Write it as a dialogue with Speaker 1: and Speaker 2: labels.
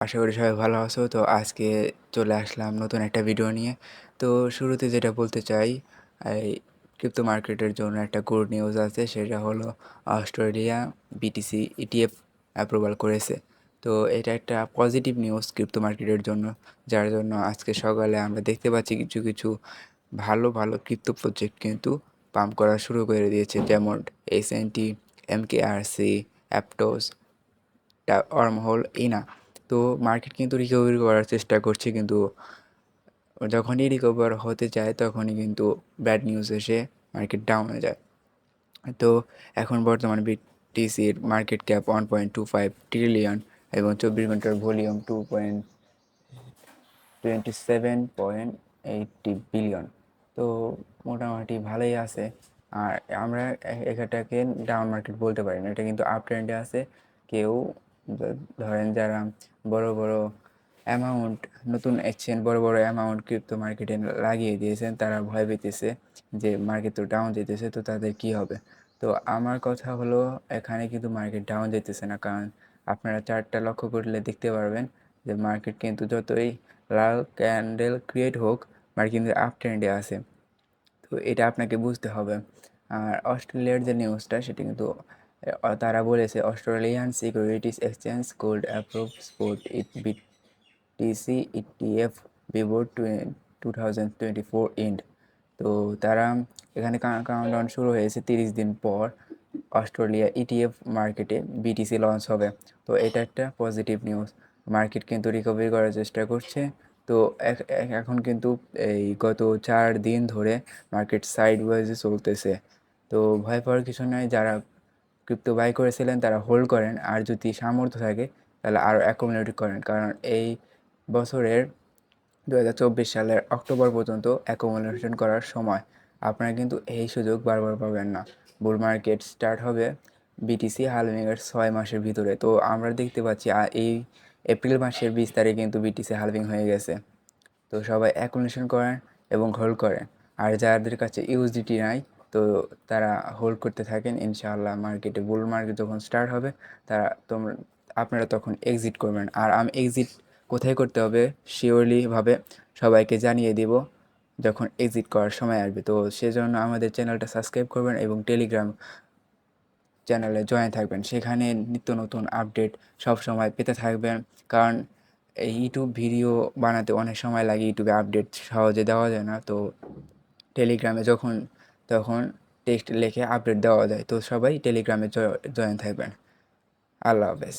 Speaker 1: আশা করি সবাই ভালো আছো। তো আজকে চলে আসলাম নতুন একটা ভিডিও নিয়ে। তো শুরুতে যেটা বলতে চাই, এই ক্রিপ্টো মার্কেটের জন্য একটা গুড নিউজ আছে, সেটা হলো অস্ট্রেলিয়া বিটিসি ইটিএফ অ্যাপ্রুভাল করেছে। তো এটা একটা পজিটিভ নিউজ ক্রিপ্টো মার্কেটের জন্য, যার জন্য আজকে সকালে আমরা দেখতে পাচ্ছি কিছু কিছু ভালো ভালো ক্রিপ্টো প্রজেক্ট কিন্তু পাম্প করা শুরু করে দিয়েছে, যেমন এসএনটি, এমকেআরসি, অ্যাপটোস, অর্মহোল, ইনা। তো মার্কেট কিন্তু রিকভারি করার চেষ্টা করছে, কিন্তু যখনই রিকভার হতে চায় তখনই কিন্তু ব্যাড নিউজ এসে মার্কেট ডাউন হয়ে যায়। তো এখন বর্তমানে বিটিসির মার্কেট ক্যাপ 1.25 ট্রিলিয়ন এবং 24 ঘন্টার ভলিউম 2.27.80 বিলিয়ন। তো মোটামুটি ভালোই আছে। আর আমরা এটাকে ডাউন মার্কেট বলতে পারি না, এটা কিন্তু আপ ট্রেন্ডে আছে। কেউ ধরেন যারা বড় বড় অ্যামাউন্ট, নতুন এক্সচেঞ্জ বড় বড় অ্যামাউন্ট ক্রিপ্টো মার্কেটে লাগিয়ে দিয়েছেন, তারা ভয় পেতেছে যে মার্কেট তো ডাউন যেতেছে, তো তাদের কি হবে। তো আমার কথা হলো, এখানে কিন্তু মার্কেট ডাউন যেতেছে না, কারণ আপনারা চার্টটা লক্ষ্য করলে দেখতে পারবেন যে মার্কেট কিন্তু যতই লাল ক্যান্ডেল ক্রিয়েট হোক, মার্কেট কিন্তু আপ ট্রেন্ডে আছে। তো এটা আপনাকে বুঝতে হবে। আর অস্ট্রেলিয়ার যে নিউজটা, সেটা কিন্তু তারা বলেছে Australian securities exchange could approve spot it BTC ETF before 2024 end. তো তারা এখানে কাউন্টডাউন শুরু হয়েছে 30 দিন পর অস্ট্রেলিয়া ইটিএফ মার্কেটে বিটিসি লঞ্চ হবে। তো এটা একটা পজিটিভ নিউজ। মার্কেট কিন্তু রিকভারি করার চেষ্টা করছে। তো এখন কিন্তু এই গত 4 দিন ধরে মার্কেট সাইড ওয়াইজে চলতেছে। তো ভয় পাওয়ার কিছু নাই, যারা ক্রিপ্টো বাই করেছিলেন তারা হোল্ড করেন, আর যদি সামর্থ্য থাকে তাহলে আরও অ্যাকুমুলেট করেন, কারণ এই বছরের 2024 সালের অক্টোবর পর্যন্ত অ্যাকুমুলেশন করার সময়। আপনারা কিন্তু এই সুযোগ বারবার পাবেন না। বুল মার্কেট স্টার্ট হবে বিটিসি হালভিংয়ের 6 মাসের ভিতরে। তো আমরা দেখতে পাচ্ছি এই এপ্রিল মাসের 20 তারিখে কিন্তু বিটিসি হালভিং হয়ে গেছে। তো সবাই অ্যাকুমুলেশন করেন এবং হোল্ড করেন। আর যাদের কাছে ইউএসডিটি নাই, তো তারা হোল্ড করতে থাকেন। ইনশাআল্লাহ মার্কেটে বুল মার্কেট যখন স্টার্ট হবে, আপনারা তখন এক্সিট করবেন। আর আমি এক্সিট কোথায় করতে হবে শিওরলিভাবে সবাইকে জানিয়ে দেব যখন এক্সিট করার সময় আসবে। তো সেজন্য আমাদের চ্যানেলটা সাবস্ক্রাইব করবেন এবং টেলিগ্রাম চ্যানেলে জয়েন থাকবেন, সেখানে নিত্য নতুন আপডেট সব সময় পেতে থাকবেন। কারণ এই ইউটিউব ভিডিও বানাতে অনেক সময় লাগে, ইউটিউবে আপডেট সহজে দেওয়া যায় না। তো টেলিগ্রামে যখন তখন টেক্সট লিখে আপডেট দেওয়া যায়। তো সবাই টেলিগ্রামে জয়েন থাকবেন। আল্লাহ হাফেজ।